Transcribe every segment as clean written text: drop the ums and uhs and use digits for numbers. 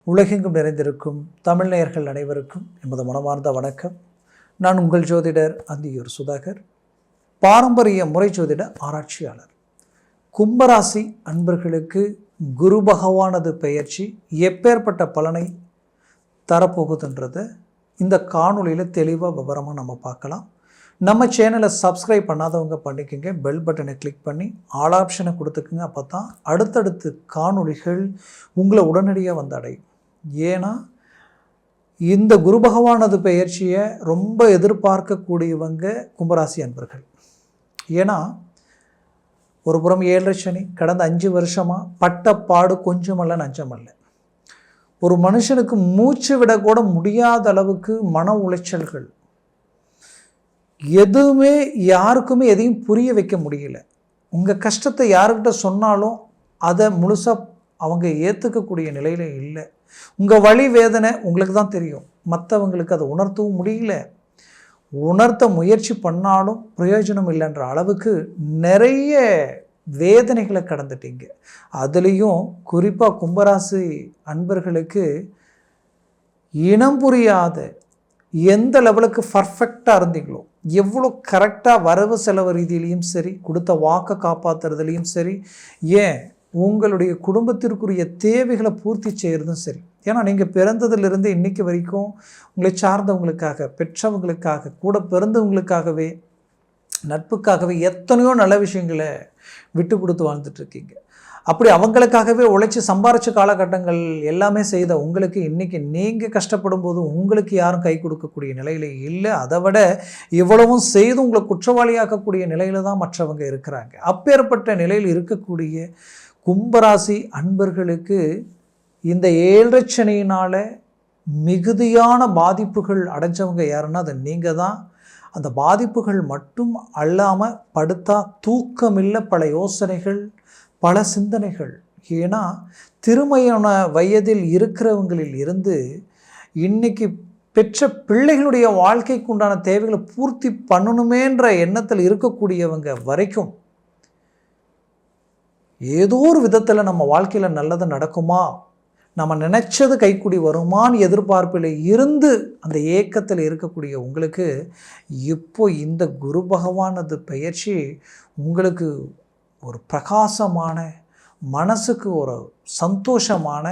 உலகெங்கும் நிறைந்திருக்கும் தமிழ் நேயர்கள் அனைவருக்கும் எமது மனமார்ந்த வணக்கம். நான் உங்கள் ஜோதிடர் அந்தியூர் சுதாகர், பாரம்பரிய முறை ஜோதிட ஆராய்ச்சியாளர். கும்பராசி அன்பர்களுக்கு குரு பகவானது பெயர்ச்சி எப்பேற்பட்ட பலனை தரப்போகுதுன்றதை இந்த காணொலியில் தெளிவாக விவரமாக நம்ம பார்க்கலாம். நம்ம சேனலை சப்ஸ்கிரைப் பண்ணாதவங்க பண்ணிக்கோங்க, பெல் பட்டனை கிளிக் பண்ணி ஆல் ஆப்ஷனை கொடுத்துக்குங்க. அப்போ தான் அடுத்தடுத்து காணொலிகள் உங்களை உடனடியாக வந்து அடையும். ஏன்னா இந்த குரு பகவானது பெயர்ச்சியை ரொம்ப எதிர்பார்க்கக்கூடியவங்க கும்பராசி அன்பர்கள். ஏன்னா ஒரு புறம் 7 சனி கடந்த 5 வருஷமாக பட்டப்பாடு கொஞ்சமல்ல நஞ்சமல்ல. ஒரு மனுஷனுக்கு மூச்சு விடக்கூட முடியாத அளவுக்கு மன உளைச்சல்கள், எதுவுமே யாருக்குமே எதையும் புரிய வைக்க முடியல. உங்கள் கஷ்டத்தை யாருக்கிட்ட சொன்னாலும் அதை முழுசாக அவங்க ஏற்றுக்கக்கூடிய நிலையில் இல்லை. உங்கள் வலி வேதனை உங்களுக்கு தான் தெரியும், மற்றவங்களுக்கு அதை உணர்த்தவும் முடியல. உணர்த்த முயற்சி பண்ணாலும் பிரயோஜனம் இல்லைன்ற அளவுக்கு நிறைய வேதனைகளை கடந்துட்டீங்க. அதுலேயும் குறிப்பாக கும்பராசி அன்பர்களுக்கு இனம் புரியாத எந்த லெவலுக்கு பர்ஃபெக்டாக இருந்தீங்களோ, எவ்வளோ கரெக்டாக வரவு செலவு ரீதியிலையும் சரி, கொடுத்த வாக்கை காப்பாற்றுறதுலையும் சரி, ஏன் உங்களுடைய குடும்பத்திற்குரிய தேவைகளை பூர்த்தி செய்கிறதும் சரி. ஏன்னா நீங்கள் பிறந்ததிலிருந்து இன்றைக்கி வரைக்கும் உங்களை சார்ந்தவங்களுக்காக, பெற்றவங்களுக்காக, கூட பிறந்தவங்களுக்காகவே, நட்புக்காகவே எத்தனையோ நல்ல விஷயங்களை விட்டு கொடுத்து வாழ்ந்துட்டுருக்கீங்க. அப்படி அவங்களுக்காகவே உழைச்சி சம்பாரிச்ச காலகட்டங்கள் எல்லாமே செய்த உங்களுக்கு இன்றைக்கி நீங்கள் கஷ்டப்படும் போது உங்களுக்கு யாரும் கை கொடுக்கக்கூடிய நிலையில் இல்லை. அதை விட இவ்வளவும் செய்து உங்களை குற்றவாளியாக்கக்கூடிய நிலையில் தான் மற்றவங்க இருக்கிறாங்க. அப்பேற்பட்ட நிலையில் இருக்கக்கூடிய கும்பராசி அன்பர்களுக்கு இந்த 7 சனியினால் மிகுதியான பாதிப்புகள் அடைஞ்சவங்க யாருன்னா அது நீங்கள் தான். அந்த பாதிப்புகள் மட்டும் அல்லாமல் படுத்தா தூக்கமில்லை, பல யோசனைகள், பல சிந்தனைகள். ஏன்னா திருமண வயதில் இருக்கிறவங்களில் இருந்து இன்னைக்கு பெற்ற பிள்ளைகளுடைய வாழ்க்கைக்கு உண்டான தேவைகளை பூர்த்தி பண்ணணுமேன்ற எண்ணத்தில் இருக்கக்கூடியவங்க வரைக்கும் ஏதோ ஒரு விதத்தில் நம்ம வாழ்க்கையில் நல்லது நடக்குமா, நம்ம நினச்சது கைக்கூடி வருமானு எதிர்பார்ப்பில் இருந்து அந்த ஏக்கத்தில் இருக்கக்கூடிய உங்களுக்கு இப்போ இந்த குரு பகவானது பெயர்ச்சி உங்களுக்கு ஒரு பிரகாசமான, மனசுக்கு ஒரு சந்தோஷமான,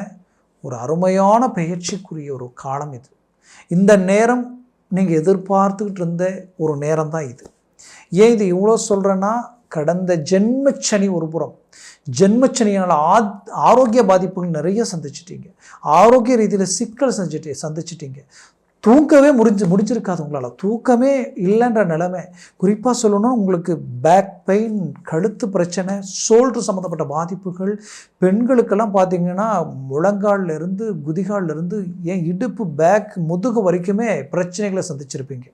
ஒரு அருமையான பெயர்ச்சிக்குரிய ஒரு காலம் இது. இந்த நேரம் நீங்கள் எதிர்பார்த்துக்கிட்டு இருந்த ஒரு நேரம் தான் இது. ஏன் இது இவ்வளோ சொல்கிறேன்னா, கடந்த ஜென்மச்சனி ஒரு புறம், ஜென்மச்சனியால் ஆரோக்கிய பாதிப்புகள் நிறைய சந்திச்சிட்டீங்க. ஆரோக்கிய ரீதியில் சிக்கல் சந்திச்சிட்டீங்க. தூக்கவே முடிஞ்சிருக்காது உங்களால். தூக்கமே இல்லைன்ற நிலைமை. குறிப்பாக சொல்லணும்னா உங்களுக்கு பேக் பெயின், கழுத்து பிரச்சனை, ஷோல்டர் சம்மந்தப்பட்ட பாதிப்புகள். பெண்களுக்கெல்லாம் பார்த்திங்கன்னா முழங்கால்லேருந்து குதிகால்லேருந்து ஏன் இடுப்பு, பேக், முதுகு வரைக்குமே பிரச்சனைகளை சந்திச்சிருப்பீங்க.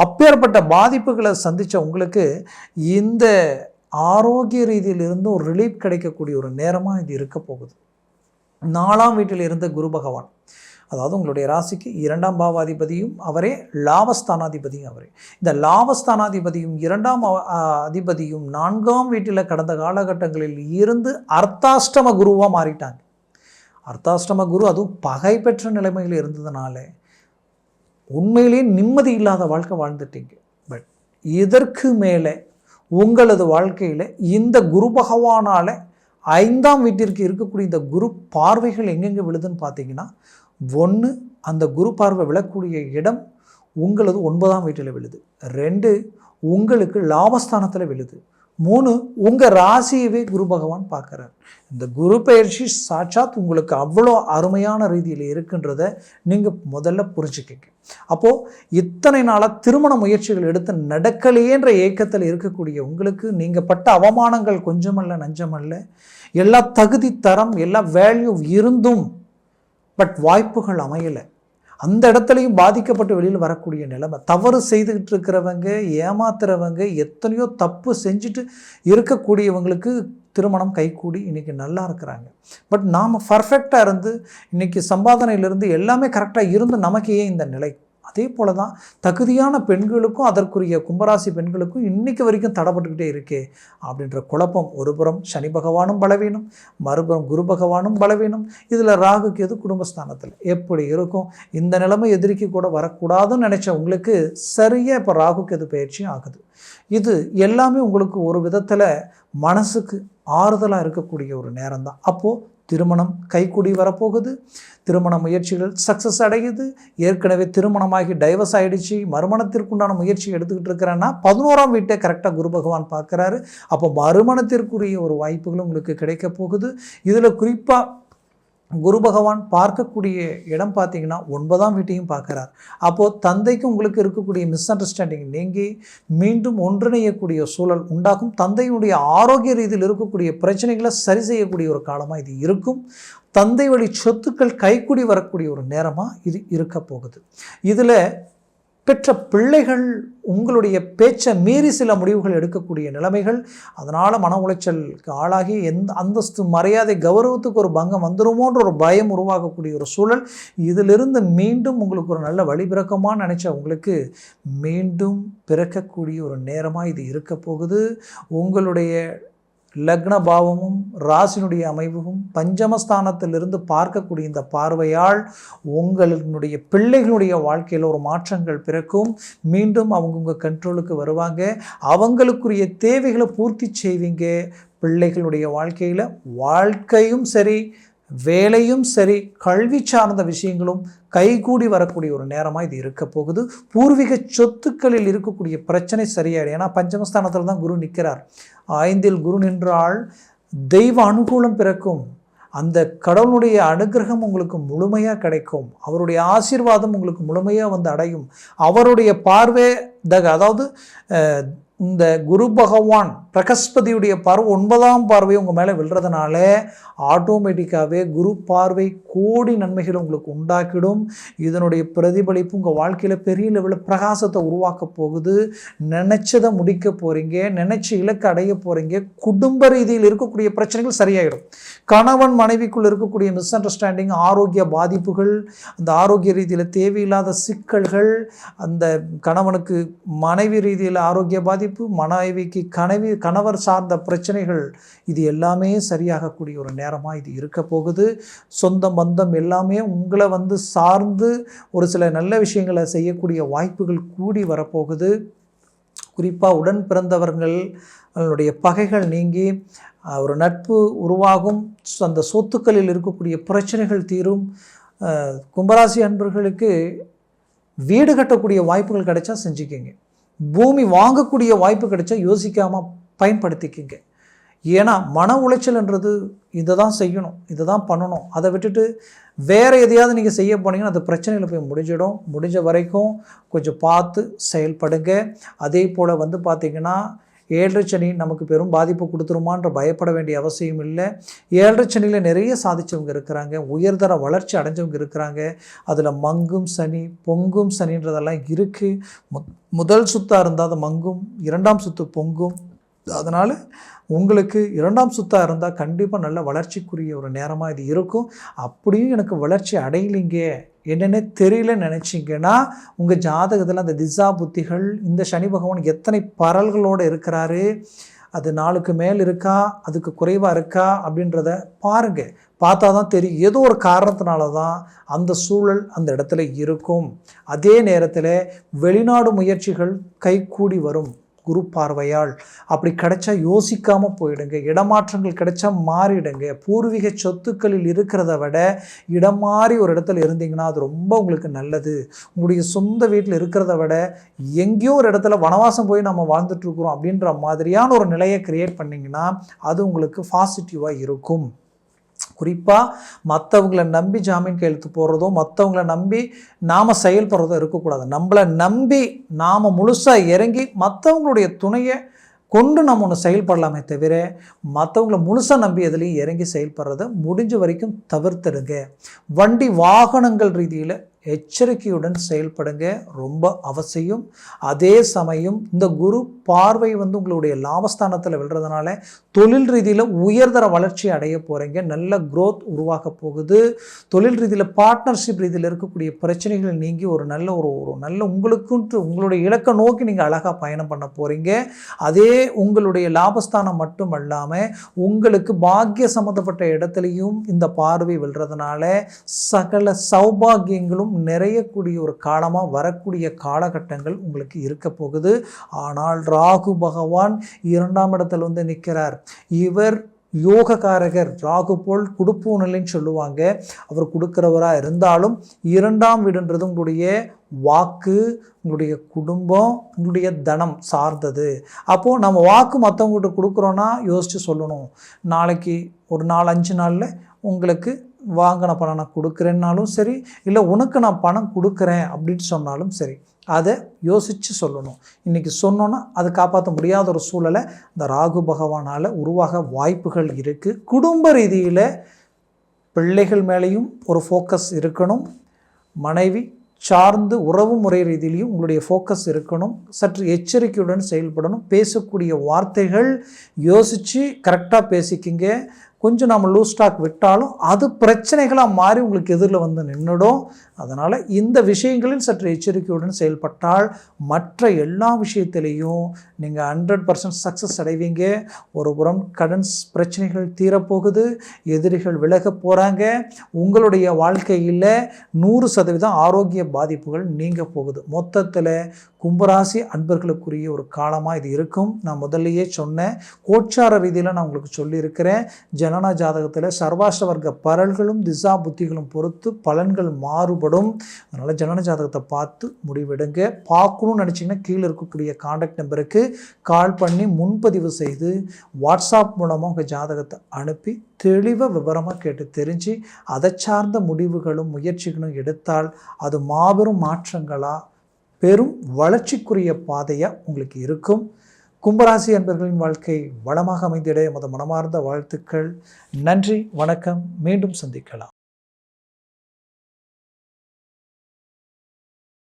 அப்பேற்பட்ட பாதிப்புகளை சந்தித்த உங்களுக்கு இந்த ஆரோக்கிய ரீதியிலிருந்து ஒரு ரிலீஃப் கிடைக்கக்கூடிய ஒரு நேரமாக இது இருக்க போகுது. 4ஆம் வீட்டில் இருந்த குரு பகவான், அதாவது உங்களுடைய ராசிக்கு 2ஆம் பாவாதிபதியும் அவரே, லாபஸ்தானாதிபதியும் அவரே. இந்த லாபஸ்தானாதிபதியும் 2ஆம் அதிபதியும் 4ஆம் வீட்டில் கடந்த காலகட்டங்களில் இருந்து அர்த்தாஷ்டம குருவாக மாறிட்டாங்க. அர்த்தாஷ்டம குரு அதுவும் பகை பெற்ற நிலைமையில் இருந்ததுனால உண்மையிலேயே நிம்மதி இல்லாத வாழ்க்கை வாழ்ந்துட்டீங்க. பட் இதற்கு மேலே உங்களது வாழ்க்கையில் இந்த குரு பகவானால் 5ஆம் வீட்டிற்கு இருக்கக்கூடிய இந்த குரு பார்வைகள் எங்கெங்கே விழுதுன்னு பார்த்தீங்கன்னா, 1 அந்த குரு பார்வை விழக்கூடிய இடம் உங்களது 9ஆம் வீட்டில் விழுது. 2 உங்களுக்கு லாபஸ்தானத்தில் விழுது. 3 உங்கள் ராசியவே குரு பகவான் பார்க்குறார். இந்த குரு பயிற்சி சாட்சாத் உங்களுக்கு அவ்வளோ அருமையான ரீதியில் இருக்குன்றதை நீங்கள் முதல்ல புரிஞ்சுக்கிங்க. அப்போது இத்தனை நாளாக திருமண முயற்சிகள் எடுத்து நடக்கலையேன்ற ஏக்கத்தில் இருக்கக்கூடிய உங்களுக்கு நீங்கள் பட்ட அவமானங்கள் கொஞ்சமல்ல நஞ்சமல்ல. எல்லா தகுதி, தரம், எல்லா வேல்யூ இருந்தும் பட் வாய்ப்புகள் அமையலை. அந்த இடத்துலையும் பாதிக்கப்பட்டு வெளியில் வரக்கூடிய நிலைமை. தவறு செய்துக்கிட்டு இருக்கிறவங்க, ஏமாத்துறவங்க, எத்தனையோ தப்பு செஞ்சுட்டு இருக்கக்கூடியவங்களுக்கு திருமணம் கைகூடி இன்றைக்கி நல்லா இருக்கிறாங்க. பட் நாம் பர்ஃபெக்டாக இருந்து இன்றைக்கி சம்பாதனையிலிருந்து எல்லாமே கரெக்டாக இருந்து நமக்கு ஏன் இந்த நிலை அதே போல தான் தகுதியான பெண்களுக்கும் அதற்குரிய கும்பராசி பெண்களுக்கும் இன்றைக்கு வரைக்கும் தடைப்பட்டுக்கிட்டே இருக்கே அப்படின்ற குழப்பம். ஒருபுறம் சனி பகவானும் பலவீனம், மறுபுறம் குரு பகவானும் பலவீனம், இதில் ராகு கேது குடும்பஸ்தானத்தில் எப்படி இருக்கும்? இந்த நிலைமை எதிரிக்கு கூட வரக்கூடாதுன்னு நினச்ச உங்களுக்கு சரியாக இப்போ ராகு கேது பயிற்சியும் ஆகுது. இது எல்லாமே உங்களுக்கு ஒரு விதத்தில் மனசுக்கு ஆறுதலாக இருக்கக்கூடிய ஒரு நேரம் தான். அப்போது திருமணம் கைக்கூடி வரப்போகுது, திருமண முயற்சிகள் சக்ஸஸ் அடையுது. ஏற்கனவே திருமணமாகி டைவர்ஸ் ஆகிடுச்சு, மறுமணத்திற்குண்டான முயற்சி எடுத்துக்கிட்டு இருக்கிறேன்னா 11ஆம் வீட்டை கரெக்டாக குரு பகவான் பார்க்குறாரு. அப்போ மறுமணத்திற்குரிய ஒரு வாய்ப்புகளும் உங்களுக்கு கிடைக்க போகுது. இதில் குறிப்பாக குரு பகவான் பார்க்கக்கூடிய இடம் பார்த்தீங்கன்னா 9ஆம் வீட்டையும் பார்க்குறார். அப்போது தந்தைக்கு உங்களுக்கு இருக்கக்கூடிய மிஸ் அண்டர்ஸ்டாண்டிங் நீங்கி மீண்டும் ஒன்றிணையக்கூடிய சூழல் உண்டாகும். தந்தையினுடைய ஆரோக்கிய ரீதியில் இருக்கக்கூடிய பிரச்சனைகளை சரி செய்யக்கூடிய ஒரு காலமாக இது இருக்கும். தந்தை வழி சொத்துக்கள் கைக்கூடி வரக்கூடிய ஒரு நேரமாக இது இருக்க போகுது. இதில் பெற்ற பிள்ளைகள் உங்களுடைய பேச்சை மீறி சில முடிவுகள் எடுக்கக்கூடிய நிலைமைகள், அதனால் மன உளைச்சலுக்கு ஆளாகி எந்த அந்தஸ்து மரியாதை கௌரவத்துக்கு ஒரு பங்கம் வந்துருமோன்ற ஒரு பயம் உருவாகக்கூடிய ஒரு சூழல். இதிலிருந்து மீண்டும் உங்களுக்கு ஒரு நல்ல வழிபிறக்கமாக நினச்ச உங்களுக்கு மீண்டும் பிறக்கக்கூடிய ஒரு நேரமாக இது இருக்க போகுது. உங்களுடைய லக்ன பாவமும் ராசினுடைய அமைவும் பஞ்சமஸ்தானத்திலிருந்து பார்க்கக்கூடிய இந்த பார்வையால் உங்களுடைய பிள்ளைகளுடைய வாழ்க்கையில் ஒரு மாற்றங்கள் பிறக்கும். மீண்டும் அவங்க உங்கள் கண்ட்ரோலுக்கு வருவாங்க. அவங்களுக்குரிய தேவைகளை பூர்த்தி செய்வீங்க. பிள்ளைகளுடைய வாழ்க்கையும் சரி, வேலையும் சரி, கல்வி சார்ந்த விஷயங்களும் கைகூடி வரக்கூடிய ஒரு நேரமாக இது இருக்க போகுது. பூர்வீக சொத்துக்களில் இருக்கக்கூடிய பிரச்சனை சரியாயிடும். ஏன்னா பஞ்சமஸ்தானத்தில் தான் குரு நிற்கிறார். 5இல் குரு நின்றால் தெய்வ அனுகூலம் பிறக்கும். அந்த கடவுளுடைய அனுகிரகம் உங்களுக்கு முழுமையாக கிடைக்கும். அவருடைய ஆசீர்வாதம் உங்களுக்கு முழுமையாக வந்து அடையும். அவருடைய பார்வை அதாவது இந்த குரு பகவான் பிரகஸ்பதியுடைய பார்வை 9ஆம் பார்வை உங்கள் மேலே விழுறதுனால ஆட்டோமேட்டிக்காகவே குரு பார்வை கோடி நன்மைகள் உங்களுக்கு உண்டாக்கிடும். இதனுடைய பிரதிபலிப்பு உங்கள் வாழ்க்கையில் பெரிய லெவலில் பிரகாசத்தை உருவாக்க போகுது. நினச்சதை முடிக்க போகிறீங்க, நினச்ச இலக்கு அடைய போகிறீங்க. குடும்ப ரீதியில் இருக்கக்கூடிய பிரச்சனைகள் சரியாயிடும். கணவன் மனைவிக்குள் இருக்கக்கூடிய மிஸ் அண்டர்ஸ்டாண்டிங், ஆரோக்கிய பாதிப்புகள், அந்த ஆரோக்கிய ரீதியில் தேவையில்லாத சிக்கல்கள், அந்த கணவனுக்கு மனைவி ரீதியில் ஆரோக்கிய பாதிப்பு, மனைவிக்கு கணவர் சார்ந்த பிரச்சனைகள், இது எல்லாமே சரியாகக்கூடிய ஒரு நேரமாக இது இருக்க போகுது. சொந்த பந்தம் எல்லாமே உங்களை வந்து சார்ந்து ஒரு சில நல்ல விஷயங்களை செய்யக்கூடிய வாய்ப்புகள் கூடி வரப்போகுது. குறிப்பாக உடன் பிறந்தவர்களுடைய பகைகள் நீங்கி ஒரு நட்பு உருவாகும். அந்த சொத்துக்களில் இருக்கக்கூடிய பிரச்சனைகள் தீரும். கும்பராசி அன்பர்களுக்கு வீடு கட்டக்கூடிய வாய்ப்புகள் கிடைச்சா செஞ்சுக்கிங்க. பூமி வாங்கக்கூடிய வாய்ப்பு கிடைச்சா யோசிக்காமல் பயன்படுத்திக்கிங்க. ஏன்னா மன உளைச்சல்ன்றது இதை தான் செய்யணும், இதை தான் பண்ணணும். அதை விட்டுட்டு வேறு எதையாவது நீங்கள் செய்ய போனீங்கன்னா அது பிரச்சனையில் போய் முடிஞ்சிடும். முடிஞ்ச வரைக்கும் கொஞ்சம் பார்த்து செயல்படுங்க. அதே போல் வந்து பார்த்திங்கன்னா 7 சனி நமக்கு பெரும் பாதிப்பு கொடுத்துருமான்ற பயப்பட வேண்டிய அவசியம் இல்லை. 7 சனியில் நிறைய சாதித்தவங்க இருக்கிறாங்க, உயர்தர வளர்ச்சி அடைஞ்சவங்க இருக்கிறாங்க. அதில் மங்கும் சனி, பொங்கும் சனின்றதெல்லாம் இருக்குது. முதல் சுத்தாக இருந்தால் அது மங்கும், 2ஆம் சுத்து பொங்கும். அதனால் உங்களுக்கு 2ஆம் சுத்தாக இருந்தால் கண்டிப்பாக நல்ல வளர்ச்சிக்குரிய ஒரு நேரமாக இது இருக்கும். அப்படியும் எனக்கு வளர்ச்சி அடையலிங்க, என்னென்ன தெரியலன்னு நினச்சிங்கன்னா உங்கள் ஜாதகத்தில் அந்த திசா புத்திகள், இந்த சனி பகவான் எத்தனை பரல்களோடு இருக்கிறாரு, அது 4க்கு மேல் இருக்கா, அதுக்கு குறைவாக இருக்கா அப்படின்றத பாருங்கள். பார்த்தா தான் தெரியும். ஏதோ ஒரு காரணத்தினால தான் அந்த சூழல் அந்த இடத்துல இருக்கும். அதே நேரத்தில் வெளிநாடு முயற்சிகள் கைகூடி வரும் குரு பார்வையால். அப்படி கிடைச்சா யோசிக்காமல் போயிடுங்க. இடமாற்றங்கள் கிடைச்சா மாறிடுங்க. பூர்வீக சொத்துக்களில் இருக்கிறத விட இடம் மாறி ஒரு இடத்துல இருந்தீங்கன்னா அது ரொம்ப உங்களுக்கு நல்லது. உங்களுடைய சொந்த வீட்டில் இருக்கிறத விட எங்கேயோ ஒரு இடத்துல வனவாசம் போய் நம்ம வாழ்ந்துட்டுருக்குறோம் அப்படின்ற மாதிரியான ஒரு நிலையை கிரியேட் பண்ணிங்கன்னா அது உங்களுக்கு பாசிட்டிவாக இருக்கும். குறிப்பாக மற்றவங்களை நம்பி ஜாமீன் கையெழுத்து போடுறதோ, மற்றவங்கள நம்பி நாம் செயல்படுறதோ இருக்கக்கூடாது. நம்மளை நம்பி நாம் முழுசாக இறங்கி மற்றவங்களுடைய துணையை கொண்டு நம்ம ஒன்று செயல்படலாமே தவிர மற்றவங்கள முழுசாக நம்பி எதுலேயும் இறங்கி செயல்படுறத முடிஞ்ச வரைக்கும் தவிர்த்துடுங்க. வண்டி வாகனங்கள் ரீதியில் எச்சரிக்கையுடன் செயல்படுங்க, ரொம்ப அவசியம். அதே சமயம் இந்த குரு பார்வை உங்களுடைய லாபஸ்தானத்தில் விழுறதுனால தொழில் ரீதியில் உயர்தர வளர்ச்சி அடைய போகிறீங்க. நல்ல growth உருவாக போகுது. தொழில் ரீதியில் பார்ட்னர்ஷிப் ரீதியில் இருக்கக்கூடிய பிரச்சனைகள் நீங்கி ஒரு நல்ல உங்களுக்குன்ட்டு உங்களுடைய இலக்கை நோக்கி நீங்கள் அழகாக பயணம் பண்ண போகிறீங்க. அதே உங்களுடைய லாபஸ்தானம் மட்டும் அல்லாமல் உங்களுக்கு பாக்கிய சம்மந்தப்பட்ட இடத்துலையும் இந்த பார்வை விழுறதுனால சகல சௌபாகியங்களும் நிறையக்கூடிய ஒரு காலமாக வரக்கூடிய காலகட்டங்கள் உங்களுக்கு இருக்க போகுது. ஆனால் ராகு பகவான் 2ஆம் இடத்துல நிற்கிறார். இவர் யோகக்காரகர். ராகு போல் கொடுப்போனில்லைன்னு சொல்லுவாங்க. அவர் கொடுக்கிறவராக இருந்தாலும் 2ஆம் வீடுன்றது உங்களுடைய வாக்கு, உங்களுடைய குடும்பம், உங்களுடைய தனம் சார்ந்தது. அப்போது நம்ம வாக்கு மற்றவங்ககிட்ட கொடுக்குறோன்னா யோசித்து சொல்லணும். நாளைக்கு ஒரு 4-5 நாளில் உங்களுக்கு வாங்கின பணம் நான் கொடுக்குறேன்னாலும் சரி, இல்லை உனக்கு நான் பணம் கொடுக்குறேன் அப்படின்னு சொன்னாலும் சரி, அதை யோசித்து சொல்லணும். இன்றைக்கி சொன்னோன்னா அதை காப்பாற்ற முடியாத ஒரு சூழலை இந்த ராகு பகவானால் உருவாக வாய்ப்புகள் இருக்குது. குடும்ப ரீதியில் பிள்ளைகள் மேலேயும் ஒரு ஃபோக்கஸ் இருக்கணும். மனைவி சார்ந்து உறவு முறை ரீதியிலையும் உங்களுடைய ஃபோக்கஸ் இருக்கணும். சற்று எச்சரிக்கையுடன் செயல்படணும். பேசக்கூடிய வார்த்தைகள் யோசித்து கரெக்டாக பேசிக்கிங்க. கொஞ்சம் நம்ம லூஸ் ஸ்டாக் விட்டாலும் அது பிரச்சனைகளாக மாறி உங்களுக்கு எதிரில் நின்றுடும். அதனால் இந்த விஷயங்களில் சற்று எச்சரிக்கையுடன் செயல்பட்டால் மற்ற எல்லா விஷயத்திலையும் நீங்கள் 100% சக்ஸஸ் அடைவீங்க. ஒரு புறம் கடன் பிரச்சனைகள் தீரப்போகுது, எதிரிகள் விலக போகிறாங்க, உங்களுடைய வாழ்க்கையில் 100% ஆரோக்கிய பாதிப்புகள் நீங்க போகுது. மொத்தத்தில் கும்பராசி அன்பர்களுக்குரிய ஒரு காலமாக இது இருக்கும். நான் முதல்லையே சொன்னேன், கோச்சார ரீதியில் நான் உங்களுக்கு சொல்லியிருக்கிறேன். ஜனன ஜாதகத்தில் சர்வாஷ்ட வர்க்க பரல்களும் திசா புத்திகளும் பொறுத்து பலன்கள் மாறுபடும். அதனால் ஜனன ஜாதகத்தை பார்த்து முடிவெடுங்க. பார்க்கணும்னு நினச்சிங்கன்னா கீழே இருக்கக்கூடிய கான்டாக்ட் நம்பருக்கு கால் பண்ணி முன்பதிவு செய்து வாட்ஸ்அப் மூலமாக உங்கள் ஜாதகத்தை அனுப்பி தெளிவாக விவரமாக கேட்டு தெரிஞ்சு அதை சார்ந்த முடிவுகளும் முயற்சிகளும் எடுத்தால் அது மாபெரும் மாற்றங்களாக பெரும் வளர்ச்சிக்குரிய பாதையாக உங்களுக்கு இருக்கும். கும்பராசி அன்பர்களின் வாழ்க்கை வளமாக அமைந்திட எமது மனமார்ந்த வாழ்த்துக்கள். நன்றி, வணக்கம். மீண்டும் சந்திக்கலாம்.